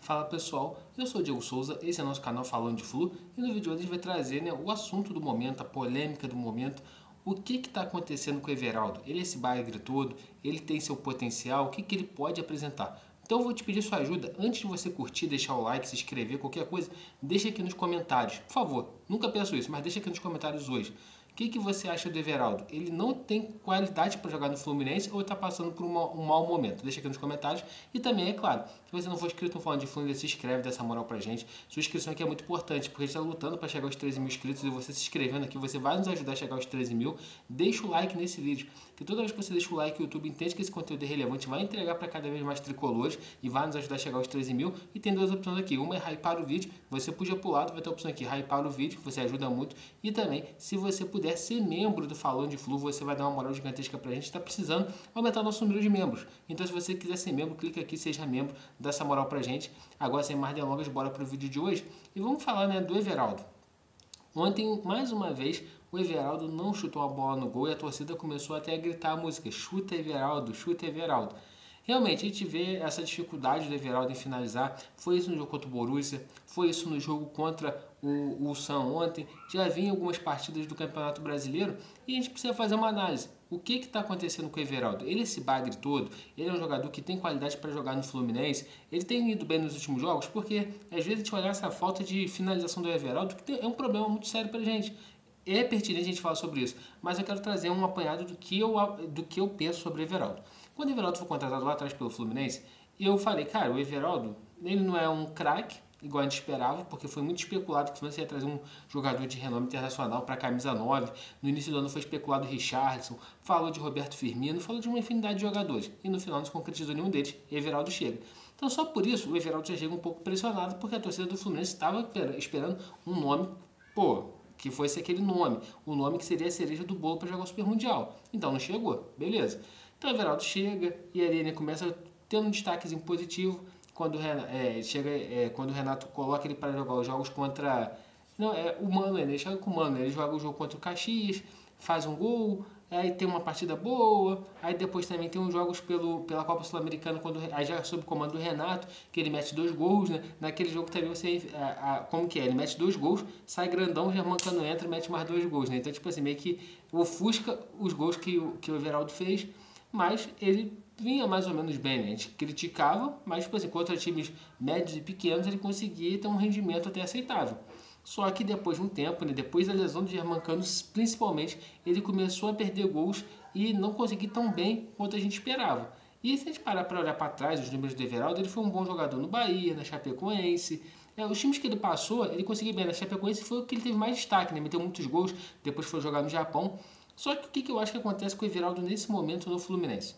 Fala pessoal, eu sou o Diego Souza, esse é o nosso canal Falando de Flu e no vídeo de hoje a gente vai trazer o assunto do momento, a polêmica do momento, o que está acontecendo com o Everaldo. Ele é esse bagre todo, ele tem seu potencial, o que ele pode apresentar. Então eu vou te pedir sua ajuda, antes de você curtir, deixar o like, se inscrever, qualquer coisa, deixa aqui nos comentários, por favor, nunca peço isso, mas deixa aqui nos comentários hoje. O que você acha do Everaldo? Ele não tem qualidade para jogar no Fluminense ou está passando por um mau momento? Deixa aqui nos comentários. E também, é claro, se você não for inscrito no Falando de Fluminense, se inscreve, dessa moral pra gente. Sua inscrição aqui é muito importante, porque a gente está lutando para chegar aos 13 mil inscritos e você se inscrevendo aqui, você vai nos ajudar a chegar aos 13 mil. Deixa o like nesse vídeo, que toda vez que você deixa o like, o YouTube entende que esse conteúdo é relevante, vai entregar para cada vez mais tricolores e vai nos ajudar a chegar aos 13 mil. E tem duas opções aqui, uma é hypar o vídeo, você puxa pro lado, vai ter a opção aqui, hypar o vídeo, você ajuda muito. E também, se você puder ser membro do Falando de Flu, você vai dar uma moral gigantesca pra gente, está precisando aumentar nosso número de membros. Então se você quiser ser membro, clica aqui, seja membro, dá essa moral pra gente. Agora sem mais delongas, bora pro vídeo de hoje. E vamos falar do Everaldo. Ontem, mais uma vez, o Everaldo não chutou a bola no gol e a torcida começou até a gritar a música, chuta Everaldo, chuta Everaldo. Realmente, a gente vê essa dificuldade do Everaldo em finalizar. Foi isso no jogo contra o Borussia, foi isso no jogo contra o Ulsan ontem. Já vi em algumas partidas do Campeonato Brasileiro e a gente precisa fazer uma análise. O que está acontecendo com o Everaldo? Ele é esse bagre todo, ele é um jogador que tem qualidade para jogar no Fluminense, ele tem ido bem nos últimos jogos, porque às vezes a gente olha essa falta de finalização do Everaldo, que é um problema muito sério para a gente. É pertinente a gente falar sobre isso, mas eu quero trazer um apanhado do que eu penso sobre o Everaldo. Quando o Everaldo foi contratado lá atrás pelo Fluminense, eu falei, cara, o Everaldo, ele não é um craque, igual a gente esperava, porque foi muito especulado que o Fluminense ia trazer um jogador de renome internacional para a camisa 9. No início do ano foi especulado o Richarlison, falou de Roberto Firmino, falou de uma infinidade de jogadores. E no final não se concretizou nenhum deles, e o Everaldo chega. Então só por isso o Everaldo já chega um pouco pressionado, porque a torcida do Fluminense estava esperando um nome, que fosse aquele nome, o nome que seria a cereja do bolo para jogar o Super Mundial. Então não chegou, beleza. Então o Everaldo chega e ali ele começa tendo um destaquezinho positivo quando o Renato coloca ele para jogar os jogos contra o Mano, ele chega com o Mano, ele joga o jogo contra o Caxias, faz um gol, aí tem uma partida boa, aí depois também tem uns jogos pela Copa Sul-Americana, aí já sob o comando do Renato, que ele mete 2 gols, né? Naquele jogo também você, como que é? Ele mete 2 gols, sai grandão, já mancando entra e mete mais 2 gols, né? Então tipo assim, meio que ofusca os gols que o Everaldo fez, mas ele vinha mais ou menos bem, né? A gente criticava, mas tipo assim, contra times médios e pequenos ele conseguia ter um rendimento até aceitável. Só que depois de um tempo, né, depois da lesão do Germancano, principalmente, ele começou a perder gols e não conseguir tão bem quanto a gente esperava. E se a gente parar para olhar para trás os números do Everaldo, ele foi um bom jogador no Bahia, na Chapecoense. Os times que ele passou, ele conseguiu bem. Na Chapecoense foi o que ele teve mais destaque, né? Meteu muitos gols, depois foi jogar no Japão. Só que o que eu acho que acontece com o Everaldo nesse momento no Fluminense?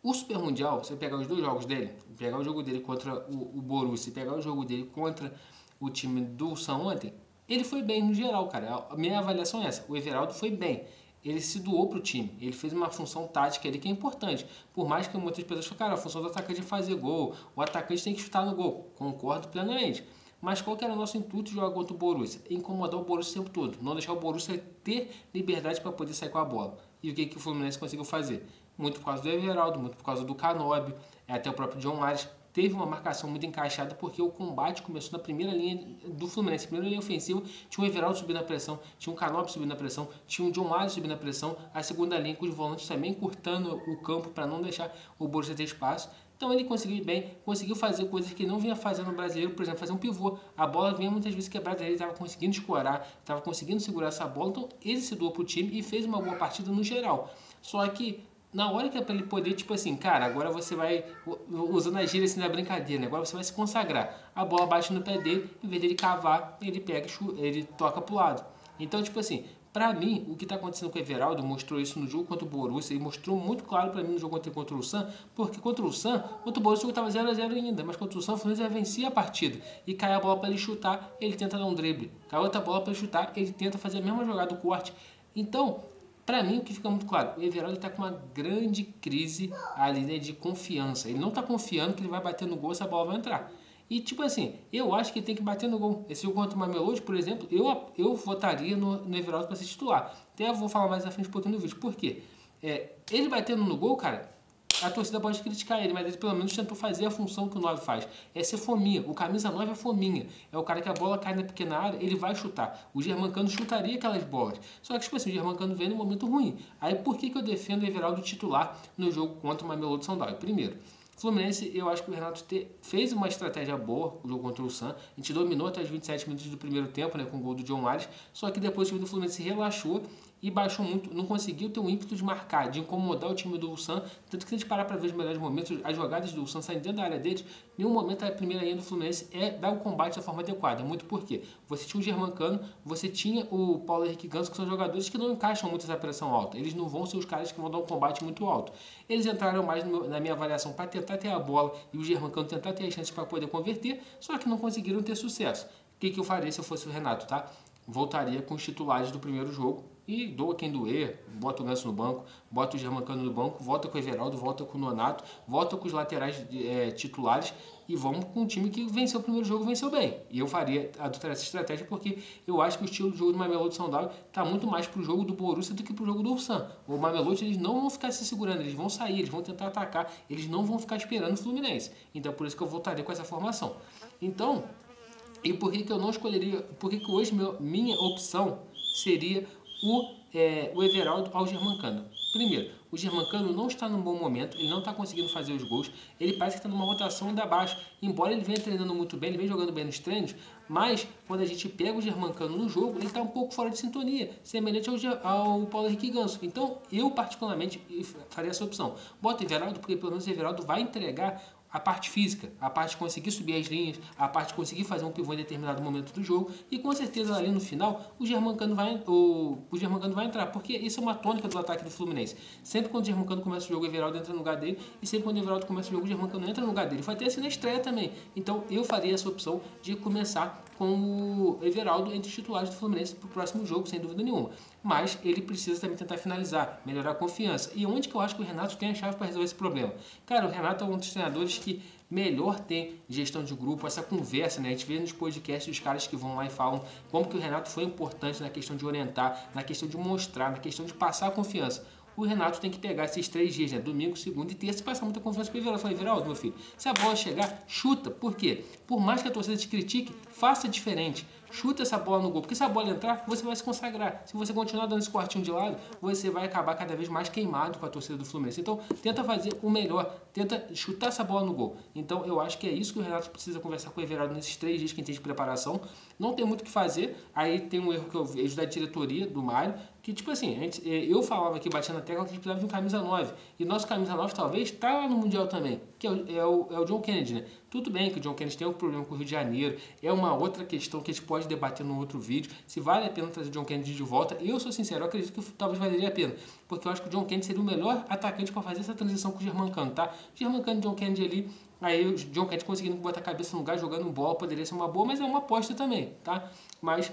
O Super Mundial, você pegar os 2 jogos dele, pegar o jogo dele contra o Borussia e pegar o jogo dele contra o time do Ulsan ontem, ele foi bem no geral, cara. A minha avaliação é essa, o Everaldo foi bem. Ele se doou pro time, ele fez uma função tática ali que é importante. Por mais que muitas pessoas falem, cara, a função do atacante é fazer gol, o atacante tem que chutar no gol. Concordo plenamente. Mas qual que era o nosso intuito de jogar contra o Borussia? Incomodar o Borussia o tempo todo, não deixar o Borussia ter liberdade para poder sair com a bola. E o que o Fluminense conseguiu fazer? Muito por causa do Everaldo, muito por causa do Canóbio, até o próprio John Ares. Teve uma marcação muito encaixada porque o combate começou na primeira linha do Fluminense. Primeira linha ofensiva, tinha o Everaldo subindo na pressão, tinha o Canóbio subindo na pressão, tinha o John Ares subindo na pressão, a segunda linha com os volantes também cortando o campo para não deixar o Borussia ter espaço. Então ele conseguiu ir bem, conseguiu fazer coisas que não vinha fazendo no brasileiro, por exemplo, fazer um pivô. A bola vinha muitas vezes quebrada, ele estava conseguindo escorar, estava conseguindo segurar essa bola, então ele se doou para o time e fez uma boa partida no geral. Só que na hora que é para ele poder, tipo assim, cara, agora você vai, usando a gíria assim na brincadeira, né? Agora você vai se consagrar. A bola bate no pé dele, em vez dele cavar, ele pega, ele toca pro lado. Então, tipo assim, pra mim, o que tá acontecendo com o Everaldo mostrou isso no jogo contra o Borussia e mostrou muito claro pra mim no jogo contra o Ulsan, porque contra o Ulsan, contra o Borussia o jogo tava 0-0 ainda, mas contra o Ulsan o Fluminense já vencia a partida. E cai a bola pra ele chutar, ele tenta dar um drible. Cai outra bola pra ele chutar, ele tenta fazer a mesma jogada do corte. Então, pra mim, o que fica muito claro, o Everaldo está com uma grande crise ali, né, de confiança. Ele não está confiando que ele vai bater no gol, essa bola vai entrar. E tipo assim, eu acho que ele tem que bater no gol. Esse jogo contra o Mamelodi, por exemplo, eu votaria no Everaldo para ser titular. Até eu vou falar mais à frente um pouquinho no vídeo. Por quê? Ele batendo no gol, cara, a torcida pode criticar ele, mas ele pelo menos tentou fazer a função que o 9 faz. É ser fominha. O camisa 9 é fominha. É o cara que a bola cai na pequena área, ele vai chutar. O Germancano chutaria aquelas bolas. Só que, tipo assim, o Germancano vem num momento ruim. Aí por que eu defendo o Everaldo titular no jogo contra o Mamelodi São Paulo? Primeiro, Fluminense, eu acho que o Renato fez uma estratégia boa no jogo contra o Sam. A gente dominou até os 27 minutos do primeiro tempo, né, com o gol do John Ares. Só que depois o time do Fluminense se relaxou e baixou muito, não conseguiu ter um ímpeto de marcar, de incomodar o time do Ulsan. Tanto que se a gente parar para ver os melhores momentos, as jogadas do Ulsan saindo dentro da área deles, em nenhum momento a primeira linha do Fluminense dar o combate da forma adequada. Muito porque você tinha o Germancano, você tinha o Paulo Henrique Ganso, que são jogadores que não encaixam muito essa pressão alta. Eles não vão ser os caras que vão dar um combate muito alto. Eles entraram mais na minha avaliação para tentar ter a bola e o Germancano tentar ter as chances para poder converter, só que não conseguiram ter sucesso. O que eu faria se eu fosse o Renato, tá? Voltaria com os titulares do primeiro jogo e doa quem doer, bota o Ganso no banco, bota o Germancano no banco, volta com o Everaldo, volta com o Nonato, volta com os laterais titulares e vamos com um time que venceu o primeiro jogo, venceu bem. E eu adotaria essa estratégia porque eu acho que o estilo de jogo do Mamelodi São está muito mais pro jogo do Borussia do que pro jogo do Ulsan. O Mamelodi, eles não vão ficar se segurando, eles vão sair, eles vão tentar atacar, eles não vão ficar esperando o Fluminense. Então por isso que eu voltaria com essa formação. Então, e por que eu não escolheria, por que hoje minha opção seria o Everaldo ao Germancano? Primeiro, o Germancano não está num bom momento, ele não está conseguindo fazer os gols, ele parece que está numa rotação ainda abaixo, embora ele venha treinando muito bem, ele vem jogando bem nos treinos, mas quando a gente pega o Germancano no jogo, ele está um pouco fora de sintonia, semelhante ao Paulo Henrique Ganso. Então, eu particularmente faria essa opção. Bota o Everaldo, porque pelo menos o Everaldo vai entregar a parte física, a parte de conseguir subir as linhas, a parte de conseguir fazer um pivô em determinado momento do jogo e com certeza ali no final o Germancano vai entrar, porque isso é uma tônica do ataque do Fluminense. Sempre quando o Germancano começa o jogo, o Everaldo entra no lugar dele e sempre quando o Everaldo começa o jogo, o Germancano entra no lugar dele. Foi até assim na estreia também. Então eu faria essa opção de começar com o Everaldo entre os titulares do Fluminense para o próximo jogo, sem dúvida nenhuma. Mas ele precisa também tentar finalizar, melhorar a confiança. E onde que eu acho que o Renato tem a chave para resolver esse problema? Cara, o Renato é um dos treinadores que melhor tem gestão de grupo, essa conversa, né? A gente vê nos podcasts os caras que vão lá e falam como que o Renato foi importante na questão de orientar, na questão de mostrar, na questão de passar a confiança. O Renato tem que pegar esses 3 dias, né? Domingo, segunda e terça, e passar muita confiança para o Everaldo. Fala, Everaldo, meu filho, se a bola chegar, chuta. Por quê? Por mais que a torcida te critique, faça diferente. Chuta essa bola no gol, porque se a bola entrar, você vai se consagrar. Se você continuar dando esse quartinho de lado, você vai acabar cada vez mais queimado com a torcida do Fluminense. Então, tenta fazer o melhor, tenta chutar essa bola no gol. Então, eu acho que é isso que o Renato precisa conversar com o Everaldo nesses 3 dias que a gente tem de preparação. Não tem muito o que fazer, aí tem um erro que eu vejo da diretoria, do Mário, que tipo assim, eu falava aqui, batia na tecla que a gente precisava de um camisa 9. E nosso camisa 9 talvez está lá no Mundial também, que é o John Kennedy, né? Tudo bem que o John Kennedy tem um problema com o Rio de Janeiro, é uma outra questão que a gente pode debater num outro vídeo, se vale a pena trazer o John Kennedy de volta. E eu sou sincero, eu acredito que talvez valeria a pena, porque eu acho que o John Kennedy seria o melhor atacante para fazer essa transição com o Germancano, tá? Germancano e John Kennedy ali, aí o John Kennedy conseguindo botar a cabeça no lugar, jogando bola, poderia ser uma boa, mas é uma aposta também, tá? Mas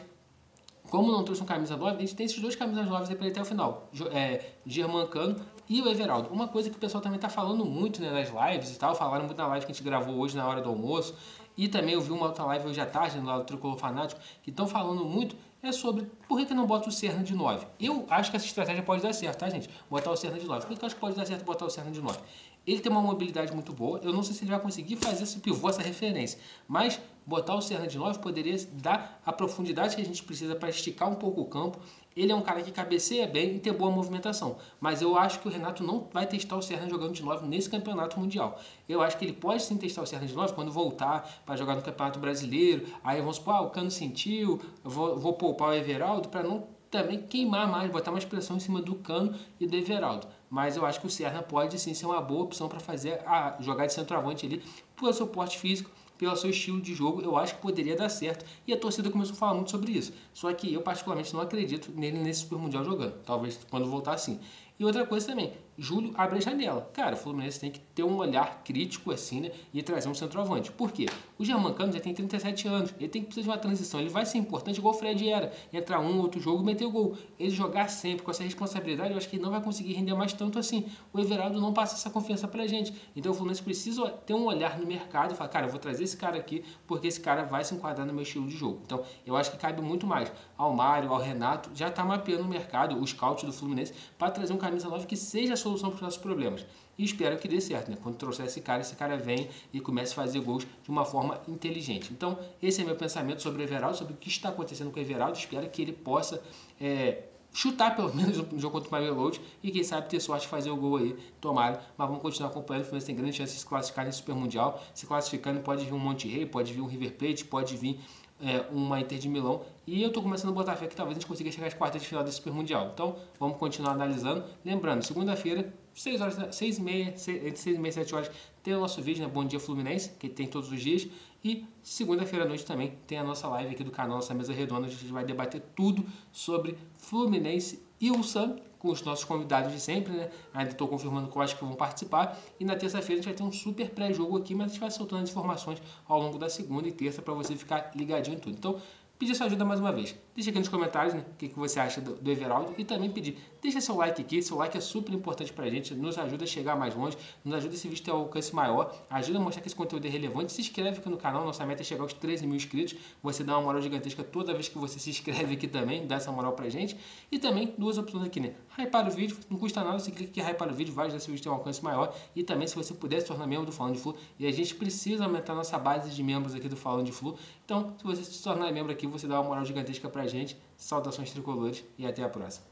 como não trouxe um camisa 9, a gente tem esses 2 camisas 9 aí para ele até o final. Germancano e o Everaldo. Uma coisa que o pessoal também está falando muito, né, nas lives e tal, falaram muito na live que a gente gravou hoje na hora do almoço, e também eu vi uma outra live hoje à tarde, no lado do Tricolor Fanático, que estão falando muito sobre por que não bota o Serna de 9. Eu acho que essa estratégia pode dar certo, tá, gente? Botar o Serna de 9. Por que eu acho que pode dar certo botar o Serna de 9? Ele tem uma mobilidade muito boa, eu não sei se ele vai conseguir fazer esse pivô, essa referência, mas botar o Serna de 9 poderia dar a profundidade que a gente precisa para esticar um pouco o campo. Ele é um cara que cabeceia bem e tem boa movimentação, mas eu acho que o Renato não vai testar o Serna jogando de 9 nesse campeonato mundial. Eu acho que ele pode sim testar o Serna de 9 quando voltar para jogar no Campeonato Brasileiro, aí vamos supor, o Cano sentiu, vou poupar o Everaldo para não também queimar mais, botar mais pressão em cima do Cano e do Everaldo. Mas eu acho que o Serna pode sim ser uma boa opção para fazer a jogada de centroavante ali, pelo seu porte físico, pelo seu estilo de jogo, eu acho que poderia dar certo. E a torcida começou a falar muito sobre isso. Só que eu particularmente não acredito nele nesse Super Mundial jogando. Talvez quando voltar assim. E outra coisa também, Júlio abre a janela. Cara, o Fluminense tem que ter um olhar crítico assim, né? E trazer um centroavante. Por quê? O Germancano já tem 37 anos. Ele tem que precisar de uma transição. Ele vai ser importante igual o Fred era. Entrar um outro jogo e meter o gol. Ele jogar sempre com essa responsabilidade, eu acho que ele não vai conseguir render mais tanto assim. O Everaldo não passa essa confiança pra gente. Então o Fluminense precisa ter um olhar no mercado e falar, cara, eu vou trazer esse cara aqui porque esse cara vai se enquadrar no meu estilo de jogo. Então eu acho que cabe muito mais ao Mário, ao Renato, já tá mapeando o mercado, o scout do Fluminense, para trazer um camisa 9 que seja a solução para os nossos problemas. E espero que dê certo, né? Quando trouxer esse cara vem e comece a fazer gols de uma forma inteligente. Então, esse é meu pensamento sobre o Everaldo, sobre o que está acontecendo com o Everaldo. Espero que ele possa chutar pelo menos no jogo contra o Mamelodi e quem sabe ter sorte de fazer o gol aí, tomara. Mas vamos continuar acompanhando, o Fluminense tem grande chance de se classificar nesse Super Mundial. Se classificando pode vir um Monterrey, pode vir um River Plate, pode vir uma Inter de Milão, e eu estou começando a botar fé que talvez a gente consiga chegar às quartas de final desse Super Mundial. Então, vamos continuar analisando. Lembrando, segunda-feira, 6 horas, entre 6 e meia e 7 horas, tem o nosso vídeo, né? Bom Dia Fluminense, que tem todos os dias. E segunda-feira à noite também tem a nossa live aqui do canal, nossa mesa redonda, onde a gente vai debater tudo sobre Fluminense e Ulsan, com os nossos convidados de sempre, né? Ainda estou confirmando quais que vão participar. E na terça-feira a gente vai ter um super pré-jogo aqui, mas a gente vai soltando as informações ao longo da segunda e terça para você ficar ligadinho em tudo. Então, pedir sua ajuda mais uma vez. Deixa aqui nos comentários, né, o que você acha do Everaldo, e também pedir, deixa seu like aqui, seu like é super importante pra gente, nos ajuda a chegar mais longe, nos ajuda esse vídeo a ter um alcance maior, ajuda a mostrar que esse conteúdo é relevante. Se inscreve aqui no canal, nossa meta é chegar aos 13 mil inscritos, você dá uma moral gigantesca toda vez que você se inscreve aqui também, dá essa moral pra gente. E também duas opções aqui, né, hypar o vídeo, não custa nada, você clica aqui, hypar o vídeo, vai ajudar esse vídeo a ter um alcance maior, e também se você puder se tornar membro do Falando de Flu, e a gente precisa aumentar a nossa base de membros aqui do Falando de Flu, então se você se tornar membro aqui, você dá uma moral gigantesca pra gente. Saudações tricolores e até a próxima.